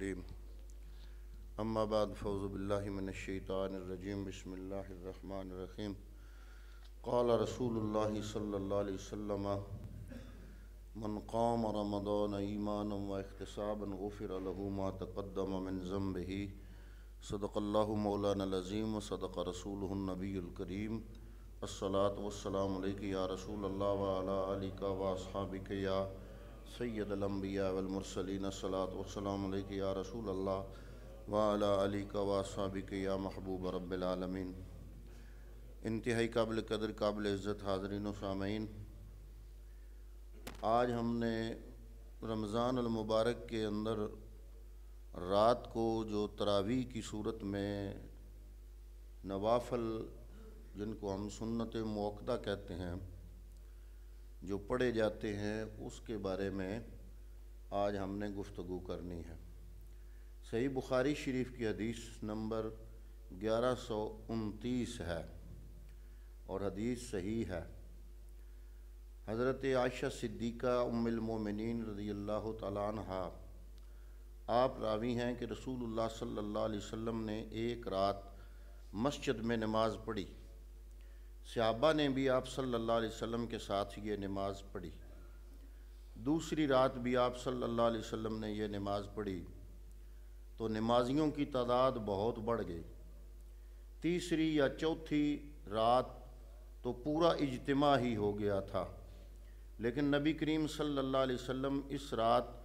الكريم اما بعد فاعوذ باللہ من الشیطان الرجیم بسم اللہ الرحمن الرحیم قال رسول اللہ صلی اللہ علیہ وسلم من قام رمضان ایمانا واحتسابا غفر له ما تقدم من ذنبه صدق اللہ مولانا العظیم وصدق رسولہ النبی الکریم الصلاۃ والسلام علیک یا رسول اللہ وعلی آلک واصحابک یا سید الانبیاء والمرسلین الصلاۃ والسلام علیک یا رسول اللہ وعلی آلک واصحابک یا محبوب رب العالمین۔ انتہائی قابل قدر قابل عزت حاضرین و سامعین، آج ہم نے رمضان المبارک کے اندر رات کو جو تراویح کی صورت میں نوافل جن کو ہم سنت موقدہ کہتے ہیں جو پڑھے جاتے ہیں اس کے بارے میں آج ہم نے گفتگو کرنی ہے۔ صحیح بخاری شریف کی حدیث نمبر 1129 ہے اور حدیث صحیح ہے۔ حضرت عائشہ صدیقہ ام المومنین رضی اللہ تعالیٰ عنہا آپ راوی ہیں کہ رسول اللہ صلی اللہ علیہ وسلم نے ایک رات مسجد میں نماز پڑھی، صحابہ نے بھی آپ صلی اللہ علیہ وسلم کے ساتھ یہ نماز پڑھی۔ دوسری رات بھی آپ صلی اللہ علیہ وسلم نے یہ نماز پڑھی تو نمازیوں کی تعداد بہت بڑھ گئی۔ تیسری یا چوتھی رات تو پورا اجتماع ہی ہو گیا تھا، لیکن نبی کریم صلی اللہ علیہ وسلم اس رات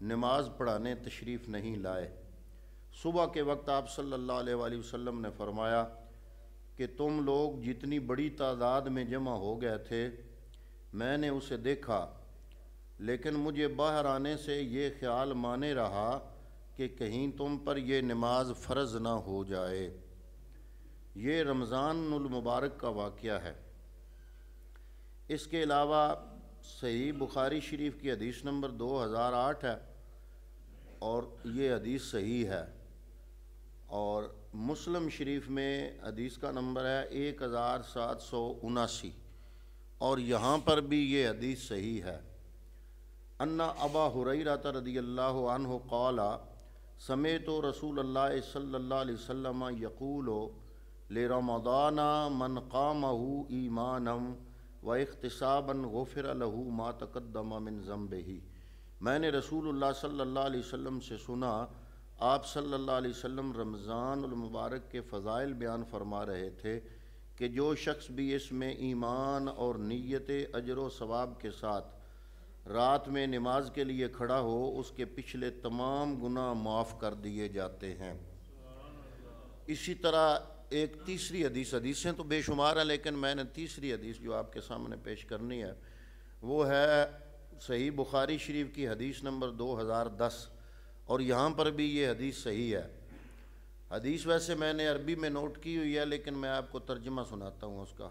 نماز پڑھانے تشریف نہیں لائے۔ صبح کے وقت آپ صلی اللہ علیہ وآلہ وسلم نے فرمایا کہ تم لوگ جتنی بڑی تعداد میں جمع ہو گئے تھے میں نے اسے دیکھا، لیکن مجھے باہر آنے سے یہ خیال مانے رہا کہ کہیں تم پر یہ نماز فرض نہ ہو جائے۔ یہ رمضان المبارک کا واقعہ ہے۔ اس کے علاوہ صحیح بخاری شریف کی حدیث نمبر 2008 ہے اور یہ حدیث صحیح ہے، اور مسلم شریف میں حدیث کا نمبر ہے 1779 اور یہاں پر بھی یہ حدیث صحیح ہے۔ ان ابا ہریرہ رضی اللہ عنہ قال سمعت رسول اللہ صلی اللہ علیہ وسلم یقول لرمضان من قامہ ایمانا واحتسابا غفر له ما تقدم من ذنبہ۔ میں نے رسول اللہ صلی اللہ علیہ وسلم سے سنا، آپ صلی اللہ علیہ وسلم رمضان المبارک کے فضائل بیان فرما رہے تھے کہ جو شخص بھی اس میں ایمان اور نیت اجر و ثواب کے ساتھ رات میں نماز کے لیے کھڑا ہو اس کے پچھلے تمام گناہ معاف کر دیے جاتے ہیں۔ اسی طرح ایک تیسری حدیثیں تو بے شمار ہیں، لیکن میں نے تیسری حدیث جو آپ کے سامنے پیش کرنی ہے وہ ہے صحیح بخاری شریف کی حدیث نمبر 2010 اور یہاں پر بھی یہ حدیث صحیح ہے۔ حدیث ویسے میں نے عربی میں نوٹ کی ہوئی ہے، لیکن میں آپ کو ترجمہ سناتا ہوں اس کا۔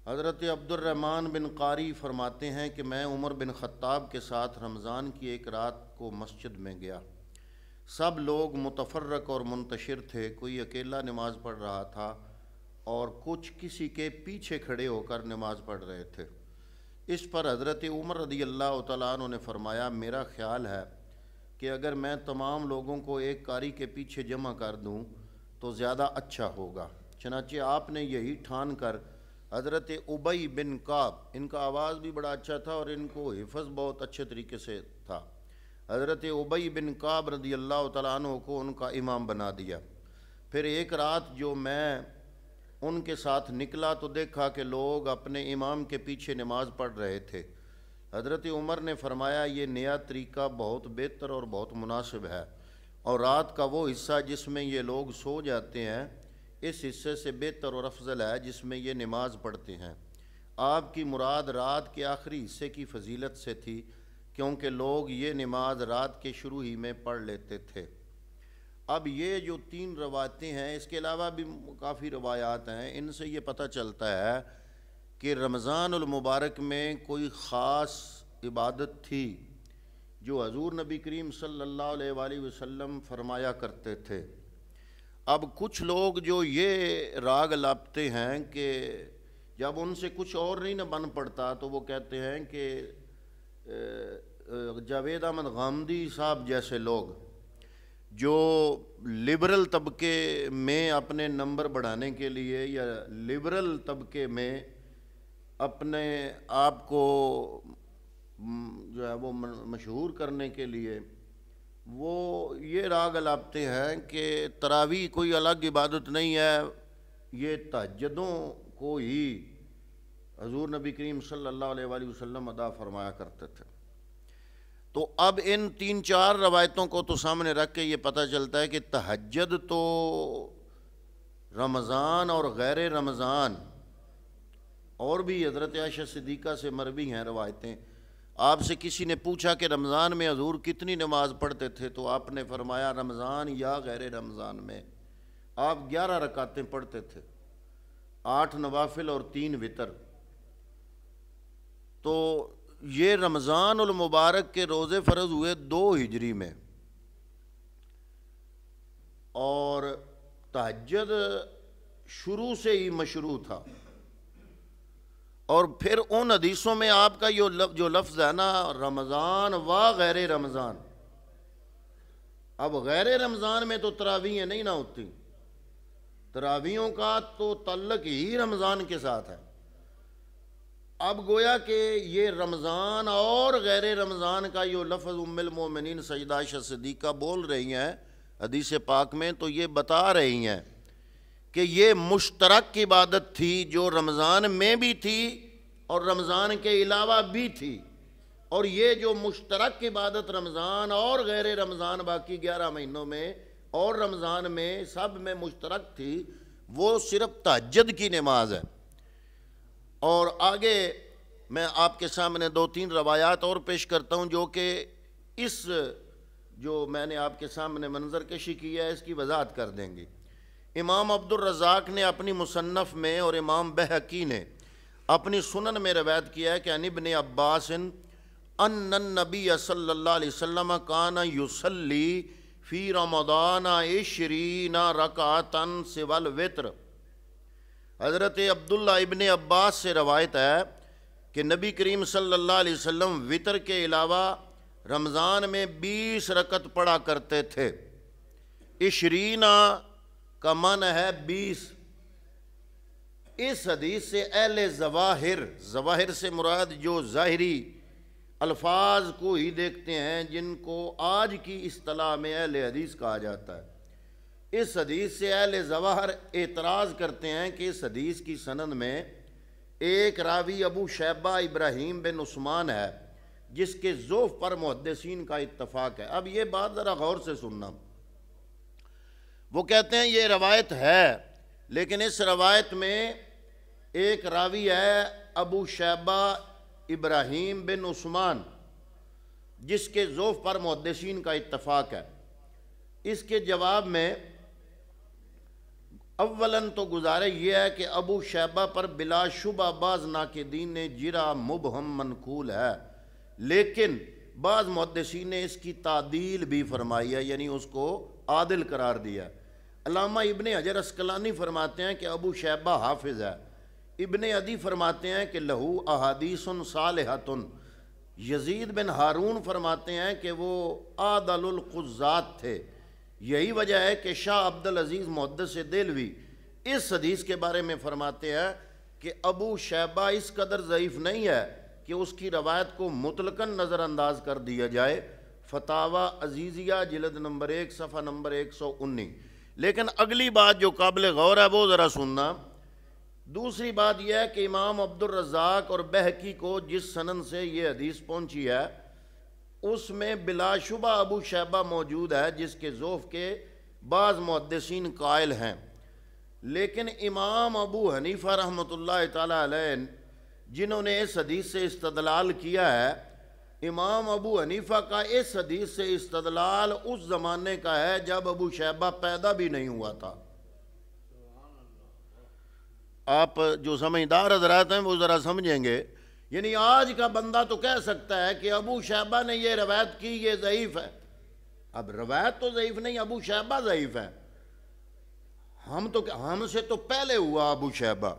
حضرت عبد الرحمن بن قاری فرماتے ہیں کہ میں عمر بن خطاب کے ساتھ رمضان کی ایک رات کو مسجد میں گیا۔ سب لوگ متفرق اور منتشر تھے، کوئی اکیلا نماز پڑھ رہا تھا اور کچھ کسی کے پیچھے کھڑے ہو کر نماز پڑھ رہے تھے۔ اس پر حضرت عمر رضی اللہ تعالیٰ عنہ نے فرمایا میرا خیال ہے کہ اگر میں تمام لوگوں کو ایک قاری کے پیچھے جمع کر دوں تو زیادہ اچھا ہوگا۔ چنانچہ آپ نے یہی ٹھان کر حضرت ابی بن کعب، ان کا آواز بھی بڑا اچھا تھا اور ان کو حفظ بہت اچھے طریقے سے تھا، حضرت ابی بن کعب رضی اللہ تعالیٰ عنہ کو ان کا امام بنا دیا۔ پھر ایک رات جو میں ان کے ساتھ نکلا تو دیکھا کہ لوگ اپنے امام کے پیچھے نماز پڑھ رہے تھے۔ حضرت عمر نے فرمایا یہ نیا طریقہ بہت بہتر اور بہت مناسب ہے، اور رات کا وہ حصہ جس میں یہ لوگ سو جاتے ہیں اس حصے سے بہتر اور افضل ہے جس میں یہ نماز پڑھتے ہیں۔ آپ کی مراد رات کے آخری حصے کی فضیلت سے تھی، کیونکہ لوگ یہ نماز رات کے شروع ہی میں پڑھ لیتے تھے۔ اب یہ جو 3 روایتیں ہیں، اس کے علاوہ بھی کافی روایات ہیں، ان سے یہ پتہ چلتا ہے کہ رمضان المبارک میں کوئی خاص عبادت تھی جو حضور نبی کریم صلی اللہ علیہ وآلہ وسلم فرمایا کرتے تھے۔ اب کچھ لوگ جو یہ راگ لاپتے ہیں کہ جب ان سے کچھ اور نہیں نہ بن پڑتا تو وہ کہتے ہیں کہ جاوید احمد غامدی صاحب جیسے لوگ جو لبرل طبقے میں اپنے نمبر بڑھانے کے لیے یا لبرل طبقے میں اپنے آپ کو جو ہے وہ مشہور کرنے کے لیے وہ یہ راگ الاپتے ہیں کہ تراویح کوئی الگ عبادت نہیں ہے، یہ تہجدوں کو ہی حضور نبی کریم صلی اللہ علیہ وآلہ وسلم ادا فرمایا کرتے تھے۔ تو اب ان 3-4 روایتوں کو تو سامنے رکھ کے یہ پتہ چلتا ہے کہ تہجد تو رمضان اور غیر رمضان اور بھی حضرت عائشہ صدیقہ سے مروی ہیں روایتیں۔ آپ سے کسی نے پوچھا کہ رمضان میں حضور کتنی نماز پڑھتے تھے، تو آپ نے فرمایا رمضان یا غیر رمضان میں آپ 11 رکعتیں پڑھتے تھے، 8 نوافل اور 3 وتر۔ تو یہ رمضان المبارک کے روزے فرض ہوئے 2 ہجری میں، اور تہجد شروع سے ہی مشروع تھا۔ اور پھر ان حدیثوں میں آپ کا جو لفظ ہے نا رمضان و غیر رمضان، اب غیر رمضان میں تو تراویحیں نہیں نہ ہوتی، تراویحوں کا تو تعلق ہی رمضان کے ساتھ ہے۔ اب گویا کہ یہ رمضان اور غیر رمضان کا یہ لفظ ام المومنین سیدہ عائشہ صدیقہ بول رہی ہیں حدیث پاک میں، تو یہ بتا رہی ہیں کہ یہ مشترک عبادت تھی جو رمضان میں بھی تھی اور رمضان کے علاوہ بھی تھی، اور یہ جو مشترک عبادت رمضان اور غیر رمضان باقی 11 مہینوں میں اور رمضان میں سب میں مشترک تھی، وہ صرف تہجد کی نماز ہے۔ اور آگے میں آپ کے سامنے 2-3 روایات اور پیش کرتا ہوں جو کہ اس جو میں نے آپ کے سامنے منظر کشی کی ہے اس کی وضاحت کر دیں گی۔ امام عبدالرزاق نے اپنی مصنف میں اور امام بہقی نے اپنی سنن میں روایت کیا ہے کہ عن ابن عباس ان النبی صلی اللہ علیہ وسلم کان یصلی فی رمضان 20 رکعتا سوی الوتر۔ حضرت عبداللہ ابن عباس سے روایت ہے کہ نبی کریم صلی اللہ علیہ وسلم وتر کے علاوہ رمضان میں 20 رکعت پڑھا کرتے تھے۔ 20 کا معنی ہے 20۔ اس حدیث سے اہل ظواہر سے مراد جو ظاہری الفاظ کو ہی دیکھتے ہیں جن کو آج کی اصطلاح میں اہل حدیث کہا جاتا ہے، اس حدیث سے اہل ظواہر اعتراض کرتے ہیں کہ اس حدیث کی سند میں ایک راوی ابو شیبہ ابراہیم بن عثمان ہے جس کے ضعف پر محدثین کا اتفاق ہے۔ اب یہ بات ذرا غور سے سننا، وہ کہتے ہیں یہ روایت ہے لیکن اس روایت میں ایک راوی ہے ابو شیبہ ابراہیم بن عثمان جس کے ضعف پر محدثین کا اتفاق ہے۔ اس کے جواب میں اولاً تو گزارش یہ ہے کہ ابو شیبہ پر بلا شبہ بعض ناقدین نے جرح مبہم منقول ہے، لیکن بعض محدثین نے اس کی تعدیل بھی فرمائی ہے، یعنی اس کو عادل قرار دیا ہے۔ علامہ ابن حجر اسقلانی فرماتے ہیں کہ ابو شیبہ حافظ ہے۔ ابن عدی فرماتے ہیں کہ لہو احادیث صالحۃ۔ یزید بن ہارون فرماتے ہیں کہ وہ عادل القضات تھے۔ یہی وجہ ہے کہ شاہ عبدالعزیز محدث دہلوی اس حدیث کے بارے میں فرماتے ہیں کہ ابو شیبہ اس قدر ضعیف نہیں ہے کہ اس کی روایت کو مطلقاً نظر انداز کر دیا جائے۔ فتاوی عزیزیہ جلد نمبر 1 صفحہ نمبر 119۔ لیکن اگلی بات جو قابل غور ہے وہ ذرا سننا۔ دوسری بات یہ ہے کہ امام عبدالرزاق اور بہقی کو جس سند سے یہ حدیث پہنچی ہے اس میں بلا شبہ ابو شیبہ موجود ہے جس کے ضعف کے بعض محدثین قائل ہیں، لیکن امام ابو حنیفہ رحمۃ اللہ تعالی علیہ جنہوں نے اس حدیث سے استدلال کیا ہے، امام ابو حنیفہ کا اس حدیث سے استدلال اس زمانے کا ہے جب ابو شیبہ پیدا بھی نہیں ہوا تھا۔ آپ جو سمجھدار حضرات ہیں وہ ذرا سمجھیں گے، یعنی آج کا بندہ تو کہہ سکتا ہے کہ ابو شیبہ نے یہ روایت کی، یہ ضعیف ہے۔ اب روایت تو ضعیف نہیں، ابو شیبہ ضعیف ہے۔ ہم سے تو پہلے ہوا ابو شیبہ،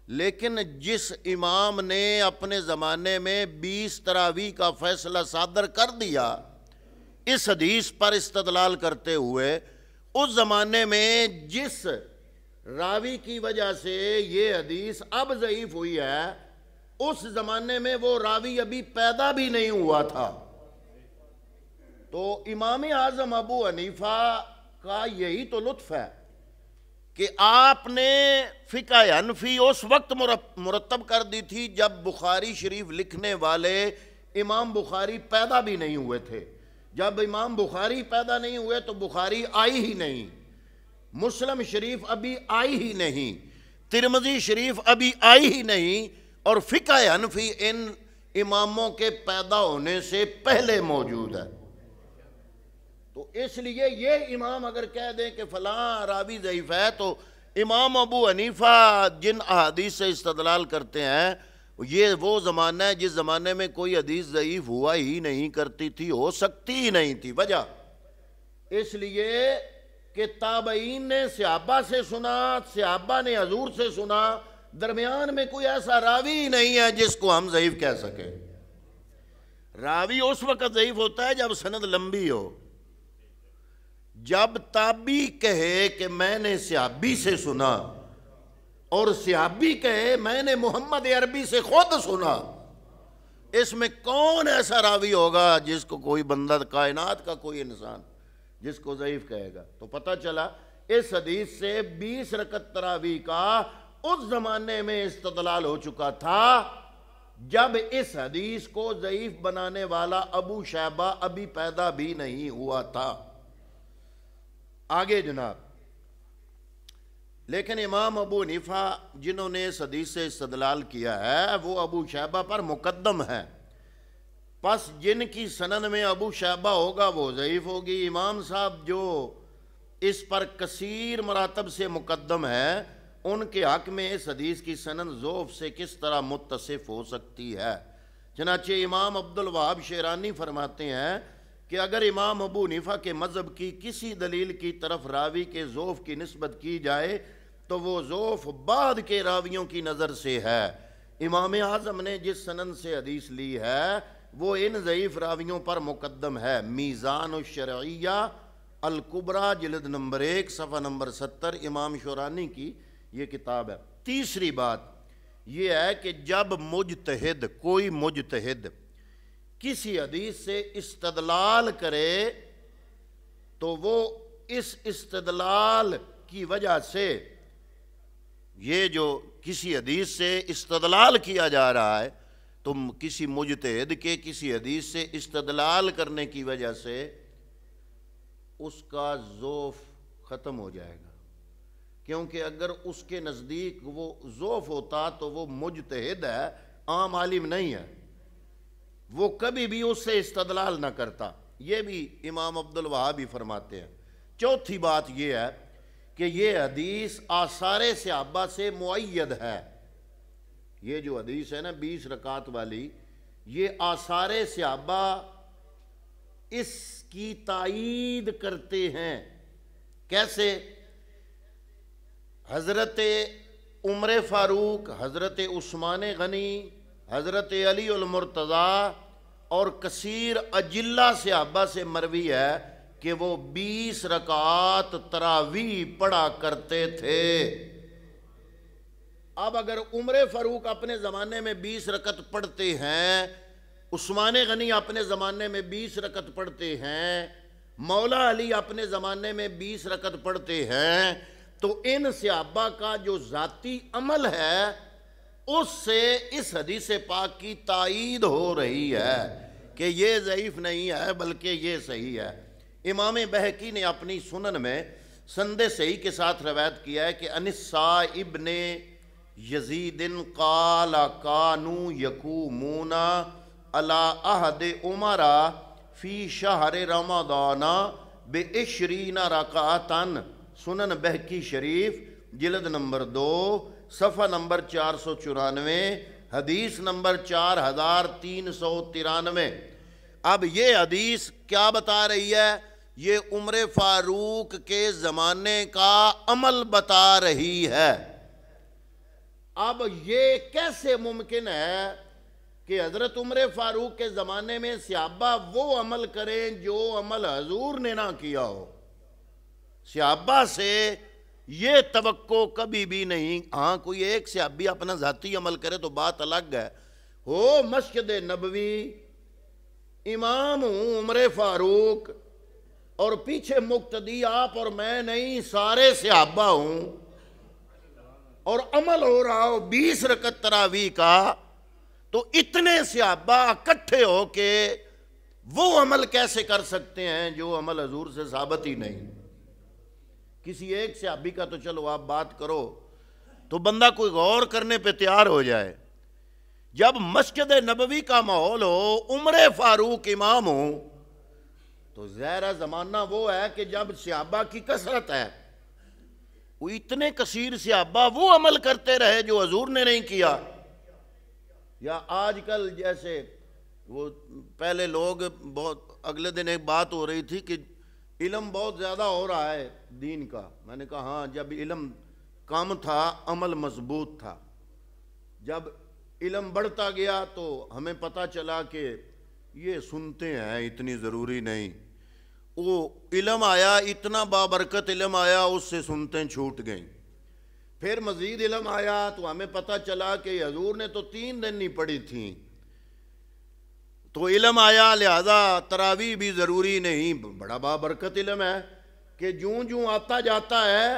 لیکن جس امام نے اپنے زمانے میں 20 تراویح کا فیصلہ صادر کر دیا، اس حدیث پر استدلال کرتے ہوئے اس زمانے میں جس راوی کی وجہ سے یہ حدیث اب ضعیف ہوئی ہے، اس زمانے میں وہ راوی ابھی پیدا بھی نہیں ہوا تھا۔ تو امام اعظم ابو حنیفہ کا یہی تو لطف ہے کہ آپ نے فقہ حنفی اس وقت مرتب کر دی تھی جب بخاری شریف لکھنے والے امام بخاری پیدا بھی نہیں ہوئے تھے۔ جب امام بخاری پیدا نہیں ہوئے تو بخاری آئی ہی نہیں، مسلم شریف ابھی آئی ہی نہیں، ترمذی شریف ابھی آئی ہی نہیں، اور فقہ حنفی ان اماموں کے پیدا ہونے سے پہلے موجود ہے۔ تو اس لیے یہ امام اگر کہہ دیں کہ فلاں راوی ضعیف ہے، تو امام ابو حنیفہ جن احادیث سے استدلال کرتے ہیں یہ وہ زمانہ ہے جس زمانے میں کوئی حدیث ضعیف ہوا ہی نہیں کرتی تھی، ہو سکتی ہی نہیں تھی۔ وجہ اس لیے کہ تابعین نے صحابہ سے سنا، صحابہ نے حضور سے سنا، درمیان میں کوئی ایسا راوی ہی نہیں ہے جس کو ہم ضعیف کہہ سکیں۔ راوی اس وقت ضعیف ہوتا ہے جب سند لمبی ہو، جب تابعی کہے کہ میں نے صحابی سے سنا اور صحابی کہے میں نے محمد عربی سے خود سنا، اس میں کون ایسا راوی ہوگا جس کو کوئی بندہ کائنات کا کوئی انسان جس کو ضعیف کہے گا؟ تو پتہ چلا اس حدیث سے 20 رکعت تراویح کا اس زمانے میں استدلال ہو چکا تھا جب اس حدیث کو ضعیف بنانے والا ابو شیبہ ابھی پیدا بھی نہیں ہوا تھا۔ آگے جناب، لیکن امام ابو حنیفہ جنہوں نے اس حدیث سے استدلال کیا ہے وہ ابو شیبہ پر مقدم ہے، پس جن کی سند میں ابو شیبہ ہوگا وہ ضعیف ہوگی۔ امام صاحب جو اس پر کثیر مراتب سے مقدم ہے، ان کے حق میں اس حدیث کی سند ضعف سے کس طرح متصف ہو سکتی ہے؟ چنانچہ امام عبدالوہاب شیرانی فرماتے ہیں کہ اگر امام ابو حنیفہ کے مذہب کی کسی دلیل کی طرف راوی کے ضعف کی نسبت کی جائے تو وہ ضعف بعد کے راویوں کی نظر سے ہے۔ امام اعظم نے جس سند سے حدیث لی ہے وہ ان ضعیف راویوں پر مقدم ہے۔ میزان الشرعیہ الکبریٰ جلد نمبر 1 صفحہ نمبر 70 امام شورانی کی یہ کتاب ہے۔ تیسری بات یہ ہے کہ جب مجتہد کوئی مجتہد کسی حدیث سے استدلال کرے تو وہ اس استدلال کی وجہ سے، یہ جو کسی حدیث سے استدلال کیا جا رہا ہے تو کسی مجتہد کے کسی حدیث سے استدلال کرنے کی وجہ سے اس کا ضعف ختم ہو جائے گا، کیونکہ اگر اس کے نزدیک وہ ضعف ہوتا تو وہ مجتہد ہے، عام عالم نہیں ہے، وہ کبھی بھی اس سے استدلال نہ کرتا۔ یہ بھی امام عبدالوہاب ہی فرماتے ہیں۔ چوتھی بات یہ ہے کہ یہ حدیث آثار صحابہ سے مؤید ہے۔ یہ جو حدیث ہے نا 20 رکعت والی، یہ آثار صحابہ اس کی تائید کرتے ہیں۔ کیسے؟ حضرت عمر فاروق، حضرت عثمان غنی، حضرت علی المرتضیٰ اور کثیر اجلہ صحابہ سے مروی ہے کہ وہ 20 رکعات تراویح پڑھا کرتے تھے۔ اب اگر عمر فاروق اپنے زمانے میں 20 رکعت پڑھتے ہیں، عثمان غنی اپنے زمانے میں 20 رکعت پڑھتے ہیں، مولا علی اپنے زمانے میں 20 رکعت پڑھتے ہیں، تو ان صحابہ کا جو ذاتی عمل ہے اس سے اس حدیث پاک کی تائید ہو رہی ہے کہ یہ ضعیف نہیں ہے بلکہ یہ صحیح ہے۔ امام بہقی نے اپنی سنن میں سند صحیح کے ساتھ روایت کیا ہے کہ انسا ابن یزید قال کانوا یقومون علی عہد عمر فی شہر رمضان ب20 رکعتا، سنن بہقی شریف جلد نمبر 2 صفحہ نمبر 494 حدیث نمبر 4393۔ اب یہ حدیث کیا بتا رہی ہے؟ یہ عمر فاروق کے زمانے کا عمل بتا رہی ہے۔ اب یہ کیسے ممکن ہے کہ حضرت عمر فاروق کے زمانے میں صحابہ وہ عمل کریں جو عمل حضور نے نہ کیا ہو. صحابہ سے یہ توقع کبھی بھی نہیں. ہاں کوئی ایک صحابی اپنا ذاتی عمل کرے تو بات الگ ہے. ہو مسجد نبوی، امام ہوں عمر فاروق، اور پیچھے مقتدی آپ اور میں نہیں، سارے صحابہ ہوں، اور عمل ہو رہا ہو 20 رکعت تراویح کا، تو اتنے صحابہ اکٹھے ہو کے وہ عمل کیسے کر سکتے ہیں جو عمل حضور سے ثابت ہی نہیں؟ کسی ایک صحابی کا تو چلو آپ بات کرو تو بندہ کوئی غور کرنے پہ تیار ہو جائے. جب مسجد نبوی کا ماحول ہو، عمر فاروق امام ہو، تو ظاہر زمانہ وہ ہے کہ جب صحابہ کی کثرت ہے، وہ اتنے کثیر صحابہ وہ عمل کرتے رہے جو حضور نے نہیں کیا. یا آج کل جیسے وہ پہلے لوگ بہت، اگلے دن ایک بات ہو رہی تھی کہ علم بہت زیادہ ہو رہا ہے دین کا. میں نے کہا ہاں، جب علم کم تھا عمل مضبوط تھا. جب علم بڑھتا گیا تو ہمیں پتہ چلا کہ یہ سنتے ہیں اتنی ضروری نہیں. وہ علم آیا، اتنا بابرکت علم آیا، اس سے سنتیں چھوٹ گئیں. پھر مزید علم آیا تو ہمیں پتہ چلا کہ حضور نے تو 3 دن نہیں پڑھی تھیں. تو علم آیا لہذا تراویح بھی ضروری نہیں. بڑا بابرکت علم ہے کہ جوں جوں آتا جاتا ہے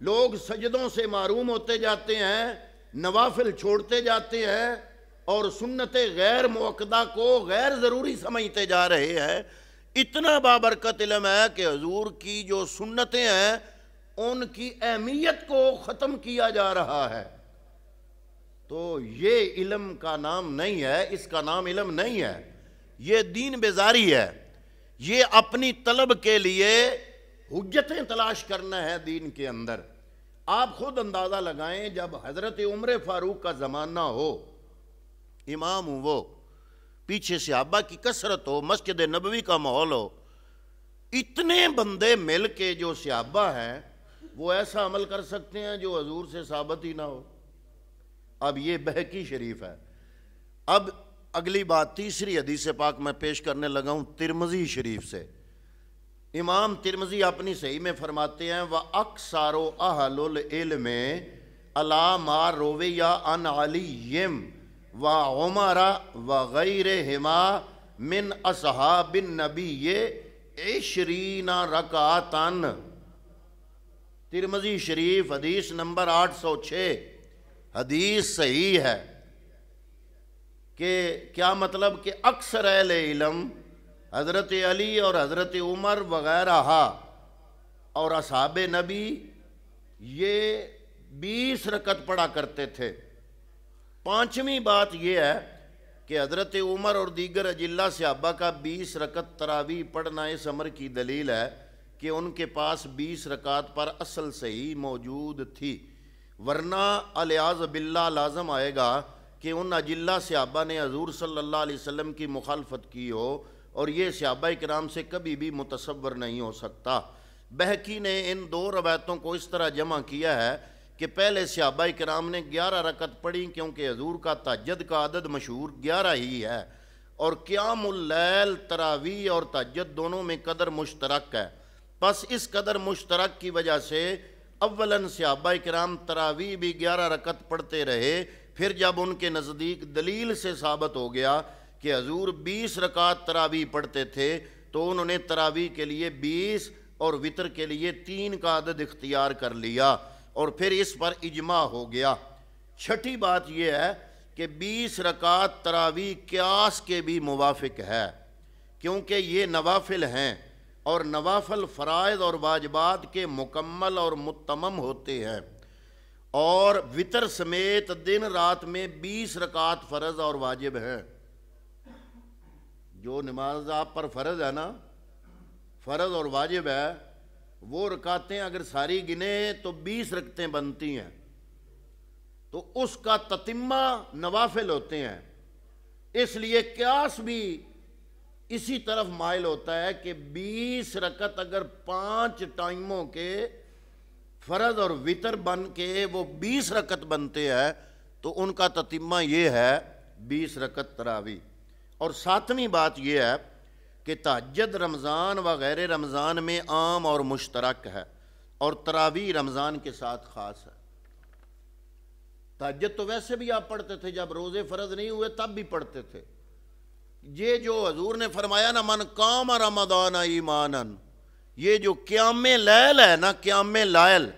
لوگ سجدوں سے محروم ہوتے جاتے ہیں، نوافل چھوڑتے جاتے ہیں، اور سنت غیر موقدہ کو غیر ضروری سمجھتے جا رہے ہیں. اتنا بابرکت علم ہے کہ حضور کی جو سنتیں ہیں ان کی اہمیت کو ختم کیا جا رہا ہے. تو یہ علم کا نام نہیں ہے، اس کا نام علم نہیں ہے، یہ دین بیزاری ہے. یہ اپنی طلب کے لیے حجتیں تلاش کرنا ہے دین کے اندر. آپ خود اندازہ لگائیں، جب حضرت عمر فاروق کا زمانہ ہو، امام ہوں وہ، پیچھے صحابہ کی کثرت ہو، مسجد نبوی کا ماحول ہو، اتنے بندے مل کے جو صحابہ ہیں وہ ایسا عمل کر سکتے ہیں جو حضور سے ثابت ہی نہ ہو. اب یہ بہقی شریف ہے. اب اگلی بات، تیسری حدیث پاک میں پیش کرنے لگا ہوں ترمذی شریف سے. امام ترمذی اپنی صحیح میں فرماتے ہیں وَأَكْثَرُ أَهْلُ الْعِلْمِ عَلَىٰ مَا رُوِيَ عَنْ عَلِيٍّ وَعُمَرَ وَغَيْرِهِمَا مِنْ أَصْحَابِ النَّبِيِّ 20 رَكَعَةً. ترمذی شریف حدیث نمبر 806. حدیث صحیح ہے کہ کیا مطلب کہ اکثر اہل علم حضرت علی اور حضرت عمر وغیرہ اور اصحاب نبی یہ 20 رکعت پڑھا کرتے تھے. 5ویں بات یہ ہے کہ حضرت عمر اور دیگر اجلہ صحابہ کا 20 رکعت تراویح پڑھنا اس امر کی دلیل ہے کہ ان کے پاس 20 رکعت پر اصل صحیح موجود تھی. ورنہ الیاذ باللہ لازم آئے گا کہ ان اجلہ صحابہ نے حضور صلی اللہ علیہ وسلم کی مخالفت کی ہو، اور یہ صحابہ کرام سے کبھی بھی متصور نہیں ہو سکتا. بہقی نے ان 2 روایتوں کو اس طرح جمع کیا ہے کہ پہلے صحابہ کرام نے 11 رکعت پڑھی کیونکہ حضور کا تہجد کا عدد مشہور 11 ہی ہے، اور قیام اللیل تراویح اور تہجد دونوں میں قدر مشترک ہے. پس اس قدر مشترک کی وجہ سے اولاً صحابہ کرام تراویح بھی 11 رکعت پڑھتے رہے. پھر جب ان کے نزدیک دلیل سے ثابت ہو گیا کہ حضور 20 رکعت تراویح پڑھتے تھے تو انہوں نے تراویح کے لیے 20 اور وتر کے لیے 3 کا عدد اختیار کر لیا، اور پھر اس پر اجماع ہو گیا. 6ٹھی بات یہ ہے کہ 20 رکعت تراویح قیاس کے بھی موافق ہے، کیونکہ یہ نوافل ہیں اور نوافل فرائض اور واجبات کے مکمل اور متمم ہوتے ہیں، اور وتر سمیت دن رات میں 20 رکعت فرض اور واجب ہیں. جو نماز آپ پر فرض ہے نا، فرض اور واجب ہے، وہ رکعتیں اگر ساری گنے تو 20 رکعتیں بنتی ہیں، تو اس کا تتمہ نوافل ہوتے ہیں. اس لیے قیاس بھی اسی طرف مائل ہوتا ہے کہ 20 رکعت اگر 5 ٹائموں کے فرض اور وتر بن کے وہ 20 رکعت بنتے ہیں تو ان کا تتمہ یہ ہے 20 رکعت تراویح۔ اور 7ویں بات یہ ہے کہ تہجد رمضان و غیر رمضان میں عام اور مشترک ہے، اور تراویح رمضان کے ساتھ خاص ہے۔ تہجد تو ویسے بھی آپ پڑھتے تھے، جب روزے فرض نہیں ہوئے تب بھی پڑھتے تھے۔ یہ جو حضور نے فرمایا نا من قام رمضان ایمانا، یہ جو قیام لیل ہے نا، قیام لیل،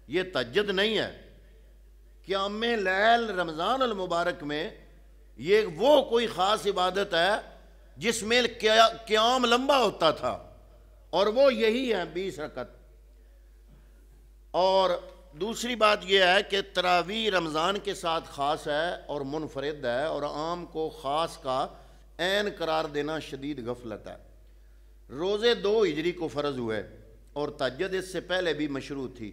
یہ تہجد نہیں ہے۔ قیام لیل رمضان المبارک میں یہ وہ کوئی خاص عبادت ہے جس میں قیام لمبا ہوتا تھا، اور وہ یہی ہے 20 رکعت۔ اور دوسری بات یہ ہے کہ تراویح رمضان کے ساتھ خاص ہے اور منفرد ہے، اور عام کو خاص کا عین قرار دینا شدید غفلت ہے۔ روزے 2 ہجری کو فرض ہوئے، اور تہجد اس سے پہلے بھی مشروع تھی،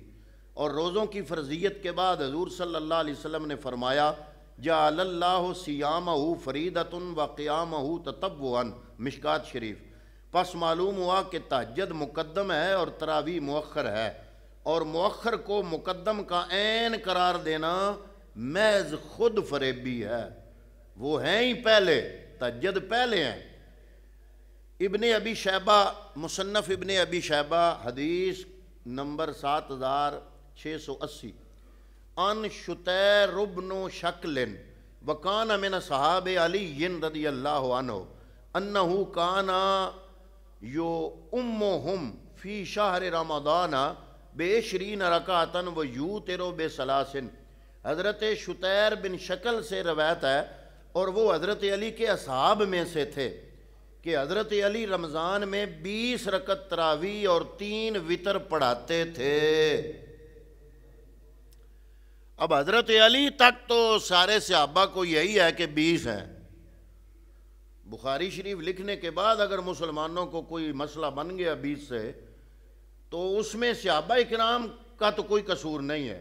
اور روزوں کی فرضیت کے بعد حضور صلی اللہ علیہ وسلم نے فرمایا جعل اللہ صیامہ فریدۃ و قیامہ تطوعا، مشکات شریف۔ پس معلوم ہوا کہ تہجد مقدم ہے اور تراویح مؤخر ہے، اور مؤخر کو مقدم کا عین قرار دینا محض خود فریبی ہے۔ وہ ہیں ہی پہلے، تہجد پہلے ہیں۔ ابن ابی شیبہ، مصنف ابن ابی شیبہ، حدیث نمبر 7680، ان شتیر بن شکل وکان من صحاب علی رضی اللہ عنہ انہ کان یؤمہم فی شہر رمضان ب20 رکعۃ ویوتر ب3۔ حضرت شتیر بن شکل سے روایت ہے، اور وہ حضرت علی کے اصحاب میں سے تھے، کہ حضرت علی رمضان میں 20 رکعت تراویح اور 3 وتر پڑھاتے تھے۔ اب حضرت علی تک تو سارے صحابہ کو یہی ہے کہ 20 ہیں۔ بخاری شریف لکھنے کے بعد اگر مسلمانوں کو کوئی مسئلہ بن گیا 20 سے، تو اس میں صحابہ اکرام کا تو کوئی قصور نہیں ہے۔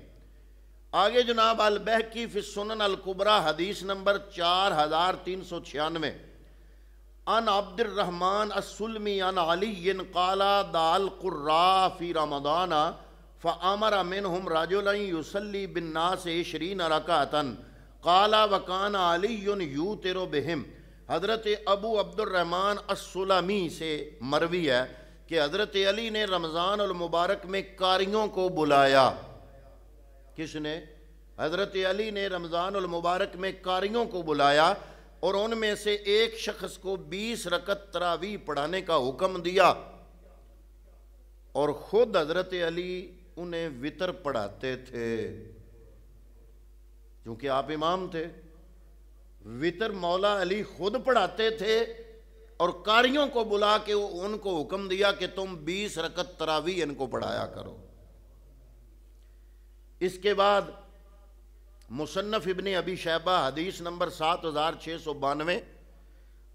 آگے جناب البہقی فی السنن الکبریٰ، حدیث نمبر 4396، ان عبد الرحمن السلمی ان علی قال دعا القراء فی رمضان فامر منہم رجلا یصلی بالناس 20 رکعۃ قال وکان علی یوتر بہم۔ حضرت ابو عبد الرحمن السلمی سے مروی ہے کہ حضرت علی نے رمضان المبارک میں قاریوں کو بلایا۔ کس نے؟ حضرت علی نے رمضان المبارک میں قاریوں کو بلایا، اور ان میں سے ایک شخص کو 20 رکعت تراویح پڑھانے کا حکم دیا، اور خود حضرت علی انہیں وتر پڑھاتے تھے، کیونکہ آپ امام تھے۔ وتر مولا علی خود پڑھاتے تھے، اور قاریوں کو بلا کے ان کو حکم دیا کہ تم 20 رکعت تراویح ان کو پڑھایا کرو۔ اس کے بعد مصنف ابن ابی شیبہ، حدیث نمبر 7692،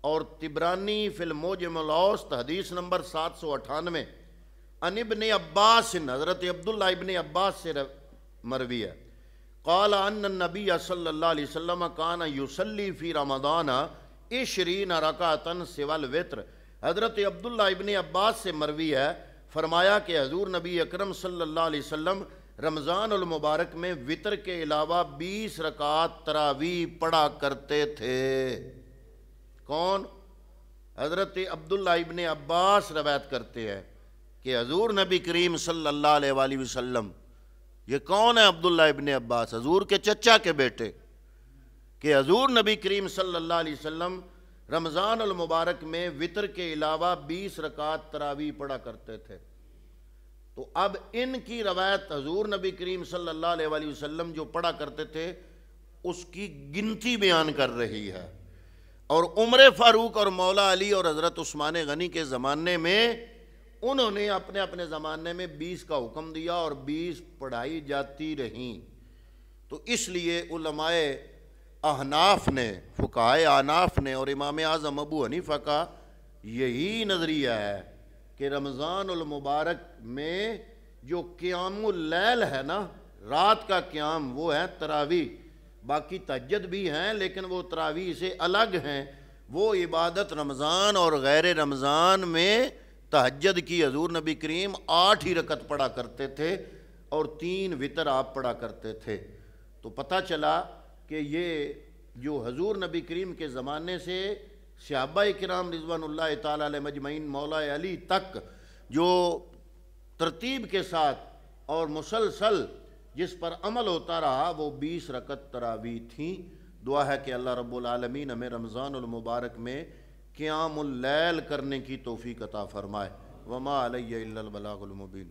اور طبرانی فی المعجم الاوسط، حدیث نمبر 798، ان ابن عباس، حضرت عبداللہ ابن عباس سے مروی ہے، قال ان النبی صلی اللہ علیہ وسلم کان یصلی فی رمضان 20 رکعۃ سوى الوتر۔ حضرت عبداللہ ابن عباس سے مروی ہے، فرمایا کہ حضور نبی اکرم صلی اللہ علیہ وسلم رمضان المبارک میں وتر کے علاوہ 20 رکعات تراویح پڑھا کرتے تھے۔ کون؟ حضرت عبداللہ ابن عباس روایت کرتے ہیں کہ حضور نبی کریم صلی اللہ علیہ وآلہ وسلم، یہ کون ہے عبداللہ ابن عباس؟ حضور کے چچا کے بیٹے، کہ حضور نبی کریم صلی اللہ علیہ وسلم رمضان المبارک میں وتر کے علاوہ 20 رکعات تراویح پڑھا کرتے تھے۔ تو اب ان کی روایت حضور نبی کریم صلی اللہ علیہ وآلہ وسلم جو پڑھا کرتے تھے اس کی گنتی بیان کر رہی ہے، اور عمر فاروق اور مولا علی اور حضرت عثمان غنی کے زمانے میں انہوں نے اپنے اپنے زمانے میں 20 کا حکم دیا، اور 20 پڑھائی جاتی رہیں۔ تو اس لیے علماء احناف نے، فقہائے احناف نے، اور امام اعظم ابو حنیفہ کا یہی نظریہ ہے کہ رمضان المبارک میں جو قیام اللیل ہے نا، رات کا قیام، وہ ہے تراویح۔ باقی تہجد بھی ہیں لیکن وہ تراویح سے الگ ہیں۔ وہ عبادت رمضان اور غیر رمضان میں تہجد کی حضور نبی کریم 8 ہی رکعت پڑھا کرتے تھے، اور 3 وتر آپ پڑھا کرتے تھے۔ تو پتہ چلا کہ یہ جو حضور نبی کریم کے زمانے سے صحابہ کرام رضوان اللہ تعالیٰ علیہ مجمعین مولا علی تک جو ترتیب کے ساتھ اور مسلسل جس پر عمل ہوتا رہا وہ 20 رکعت تراویح تھیں۔ دعا ہے کہ اللہ رب العالمین ہمیں رمضان المبارک میں قیام اللیل کرنے کی توفیق عطا فرمائے۔ وما علی الا البلاغ المبین۔